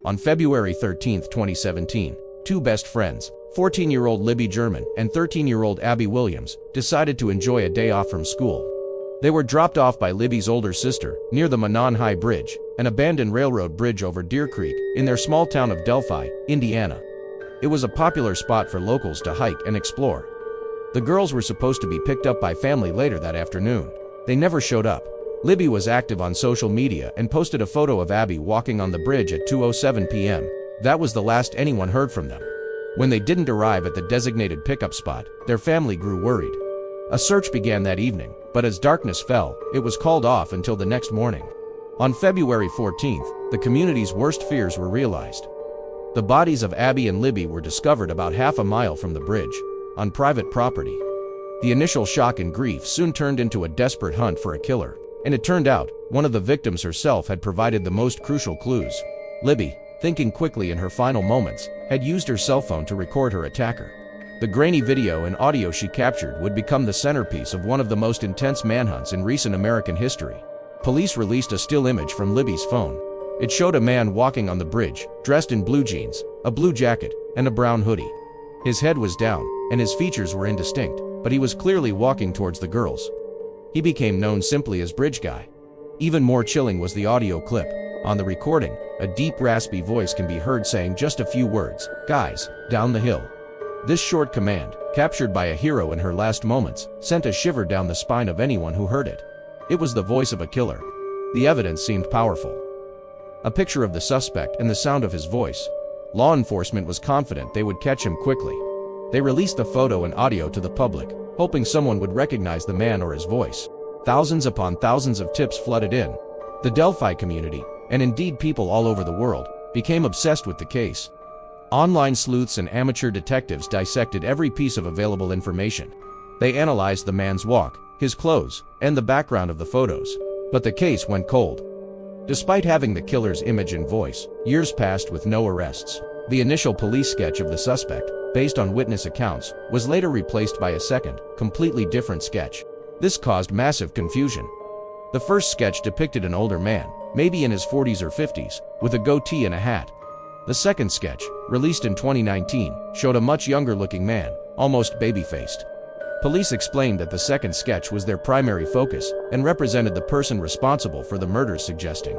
On February 13, 2017, two best friends, 14-year-old Libby German and 13-year-old Abby Williams, decided to enjoy a day off from school. They were dropped off by Libby's older sister near the Monon High Bridge, an abandoned railroad bridge over Deer Creek, in their small town of Delphi, Indiana. It was a popular spot for locals to hike and explore. The girls were supposed to be picked up by family later that afternoon. They never showed up. Libby was active on social media and posted a photo of Abby walking on the bridge at 2:07 p.m. That was the last anyone heard from them. When they didn't arrive at the designated pickup spot, their family grew worried. A search began that evening, but as darkness fell, it was called off until the next morning. On February 14th, the community's worst fears were realized. The bodies of Abby and Libby were discovered about half a mile from the bridge, on private property. The initial shock and grief soon turned into a desperate hunt for a killer, and it turned out one of the victims herself had provided the most crucial clues. Libby, thinking quickly in her final moments, had used her cell phone to record her attacker. The grainy video and audio she captured would become the centerpiece of one of the most intense manhunts in recent American history. Police released a still image from Libby's phone. It showed a man walking on the bridge, dressed in blue jeans, a blue jacket, and a brown hoodie. His head was down, and his features were indistinct, but he was clearly walking towards the girls. He became known simply as Bridge Guy. Even more chilling was the audio clip. On the recording, a deep raspy voice can be heard saying just a few words, "Guys, down the hill." This short command, captured by a hero in her last moments, sent a shiver down the spine of anyone who heard it. It was the voice of a killer. The evidence seemed powerful. A picture of the suspect and the sound of his voice. Law enforcement was confident they would catch him quickly. They released the photo and audio to the public, hoping someone would recognize the man or his voice. Thousands upon thousands of tips flooded in. The Delphi community, and indeed people all over the world, became obsessed with the case. Online sleuths and amateur detectives dissected every piece of available information. They analyzed the man's walk, his clothes, and the background of the photos. But the case went cold. Despite having the killer's image and voice, years passed with no arrests. The initial police sketch of the suspect, based on witness accounts, was later replaced by a second, completely different sketch. This caused massive confusion. The first sketch depicted an older man, maybe in his 40s or 50s, with a goatee and a hat. The second sketch, released in 2019, showed a much younger-looking man, almost baby-faced. Police explained that the second sketch was their primary focus and represented the person responsible for the murders, suggesting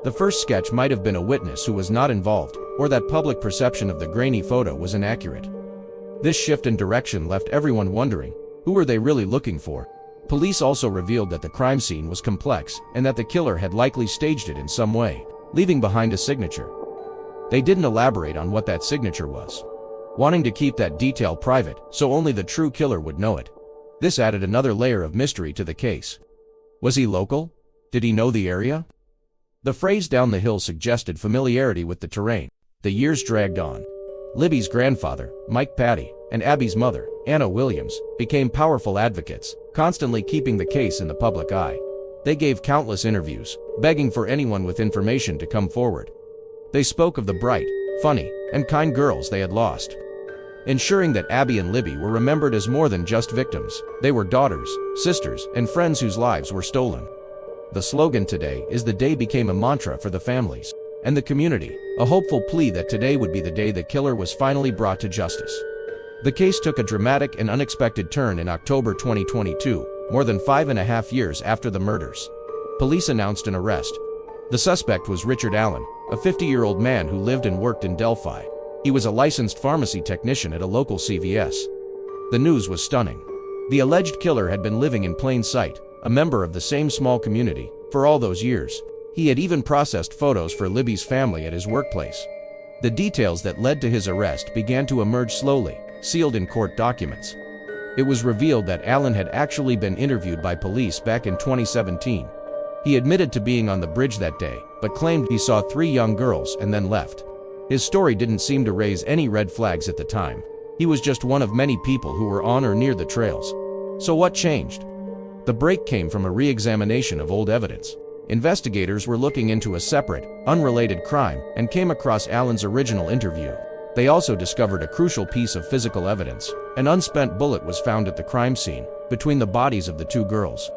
the first sketch might have been a witness who was not involved, or that public perception of the grainy photo was inaccurate. This shift in direction left everyone wondering, who were they really looking for? Police also revealed that the crime scene was complex and that the killer had likely staged it in some way, leaving behind a signature. They didn't elaborate on what that signature was, wanting to keep that detail private so only the true killer would know it. This added another layer of mystery to the case. Was he local? Did he know the area? The phrase "down the hill" suggested familiarity with the terrain. The years dragged on. Libby's grandfather, Mike Patty, and Abby's mother, Anna Williams, became powerful advocates, constantly keeping the case in the public eye. They gave countless interviews, begging for anyone with information to come forward. They spoke of the bright, funny, and kind girls they had lost, ensuring that Abby and Libby were remembered as more than just victims. They were daughters, sisters, and friends whose lives were stolen. The slogan "Today is the day" became a mantra for the families and the community, a hopeful plea that today would be the day the killer was finally brought to justice. The case took a dramatic and unexpected turn in October 2022, more than 5.5 years after the murders. Police announced an arrest. The suspect was Richard Allen, a 50-year-old man who lived and worked in Delphi. He was a licensed pharmacy technician at a local CVS. The news was stunning. The alleged killer had been living in plain sight, a member of the same small community, for all those years. He had even processed photos for Libby's family at his workplace. The details that led to his arrest began to emerge slowly, sealed in court documents. It was revealed that Allen had actually been interviewed by police back in 2017. He admitted to being on the bridge that day, but claimed he saw 3 young girls and then left. His story didn't seem to raise any red flags at the time. He was just one of many people who were on or near the trails. So what changed? The break came from a re-examination of old evidence. Investigators were looking into a separate, unrelated crime and came across Allen's original interview. They also discovered a crucial piece of physical evidence. An unspent bullet was found at the crime scene, between the bodies of the 2 girls.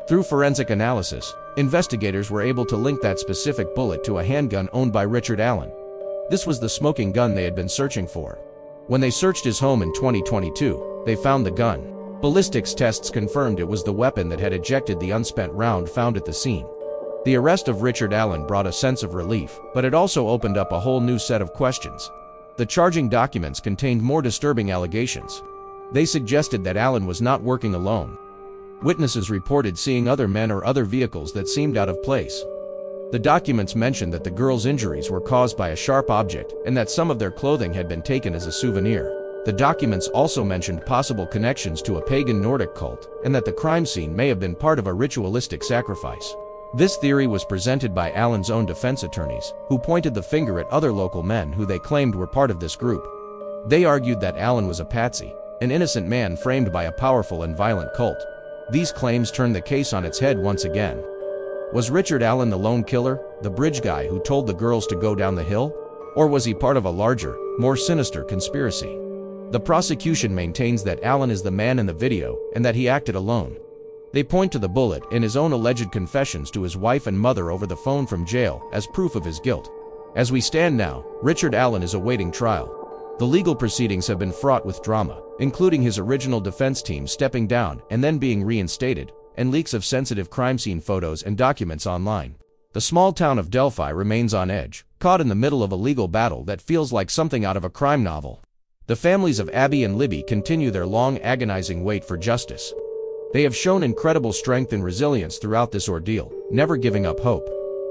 Through forensic analysis, Investigators were able to link that specific bullet to a handgun owned by Richard Allen. This was the smoking gun they had been searching for. When they searched his home in 2022, they found the gun. Ballistics tests confirmed it was the weapon that had ejected the unspent round found at the scene. The arrest of Richard Allen brought a sense of relief, but it also opened up a whole new set of questions. The charging documents contained more disturbing allegations. They suggested that Allen was not working alone. Witnesses reported seeing other men or other vehicles that seemed out of place. The documents mentioned that the girls' injuries were caused by a sharp object and that some of their clothing had been taken as a souvenir. The documents also mentioned possible connections to a pagan Nordic cult and that the crime scene may have been part of a ritualistic sacrifice. This theory was presented by Allen's own defense attorneys, who pointed the finger at other local men who they claimed were part of this group. They argued that Allen was a patsy, an innocent man framed by a powerful and violent cult. These claims turned the case on its head once again. Was Richard Allen the lone killer, the bridge guy who told the girls to go down the hill? Or was he part of a larger, more sinister conspiracy? The prosecution maintains that Allen is the man in the video and that he acted alone. They point to the bullet and his own alleged confessions to his wife and mother over the phone from jail as proof of his guilt. As we stand now, Richard Allen is awaiting trial. The legal proceedings have been fraught with drama, including his original defense team stepping down and then being reinstated, and leaks of sensitive crime scene photos and documents online. The small town of Delphi remains on edge, caught in the middle of a legal battle that feels like something out of a crime novel. The families of Abby and Libby continue their long, agonizing wait for justice. They have shown incredible strength and resilience throughout this ordeal, never giving up hope.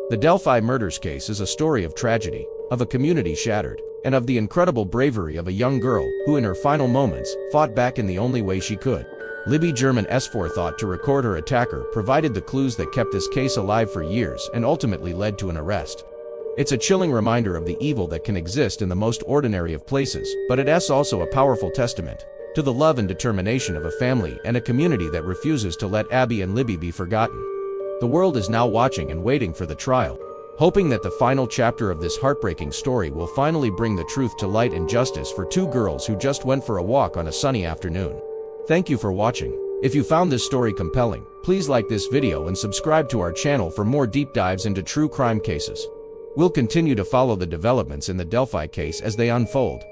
The Delphi Murders case is a story of tragedy, of a community shattered, and of the incredible bravery of a young girl who in her final moments fought back in the only way she could. Libby German's forethought to record her attacker provided the clues that kept this case alive for years and ultimately led to an arrest. It's a chilling reminder of the evil that can exist in the most ordinary of places, but it's also a powerful testament to the love and determination of a family and a community that refuses to let Abby and Libby be forgotten. The world is now watching and waiting for the trial, hoping that the final chapter of this heartbreaking story will finally bring the truth to light and justice for two girls who just went for a walk on a sunny afternoon. Thank you for watching. If you found this story compelling, please like this video and subscribe to our channel for more deep dives into true crime cases. We'll continue to follow the developments in the Delphi case as they unfold.